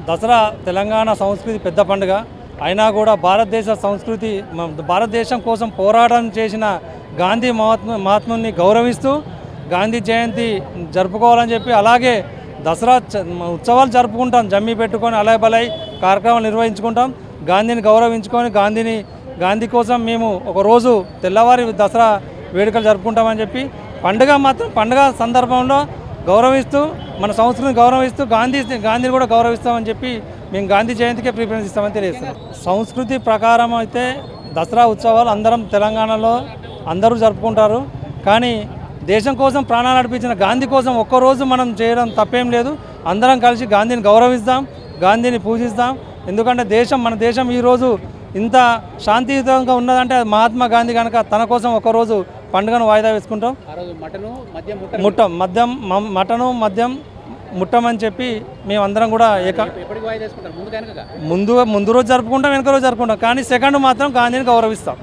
దసరా తెలంగాణ సంస్కృతి పెద్ద పండుగ అయినా కూడా భారతదేశ సంస్కృతి భారతదేశం కోసం పోరాటం చేసిన గాంధీ మహాత్ముని గౌరవిస్తూ గాంధీ జయంతి జరుపుకోవాలని చెప్పి అలాగే దసరా ఉత్సవాలు జరుపుకుంటాం. జమ్మి పెట్టుకొని అలయ్ బలయ్ కార్యక్రమాలు నిర్వహించుకుంటాం. గాంధీని గౌరవించుకొని గాంధీ కోసం మేము ఒకరోజు తెల్లవారి దసరా వేడుకలు జరుపుకుంటామని చెప్పి పండుగ సందర్భంలో గౌరవిస్తూ మన సంస్కృతిని గౌరవిస్తూ గాంధీని కూడా గౌరవిస్తామని చెప్పి మేము గాంధీ జయంతికే ప్రిఫరెన్స్ ఇస్తామని తెలియజేస్తాం. సంస్కృతి ప్రకారం అయితే దసరా ఉత్సవాలు అందరం తెలంగాణలో అందరూ జరుపుకుంటారు. కానీ దేశం కోసం ప్రాణాలు అర్పించిన గాంధీ కోసం ఒక్కరోజు మనం చేయడం తప్పేం లేదు. అందరం కలిసి గాంధీని గౌరవిస్తాం, గాంధీని పూజిస్తాం. ఎందుకంటే మన దేశం ఈరోజు ఇంత శాంతియుతంగా ఉన్నదంటే అది మహాత్మా గాంధీ కనుక తన కోసం ఒకరోజు పండుగను వాయిదా వేసుకుంటాం. మద్యం ముట్టమని చెప్పి మేమందరం కూడా ముందు రోజు జరుపుకుంటాం, వెనక రోజు జరుపుకుంటాం. కానీ సెకండ్ మాత్రం గాంధీని గౌరవిస్తాం.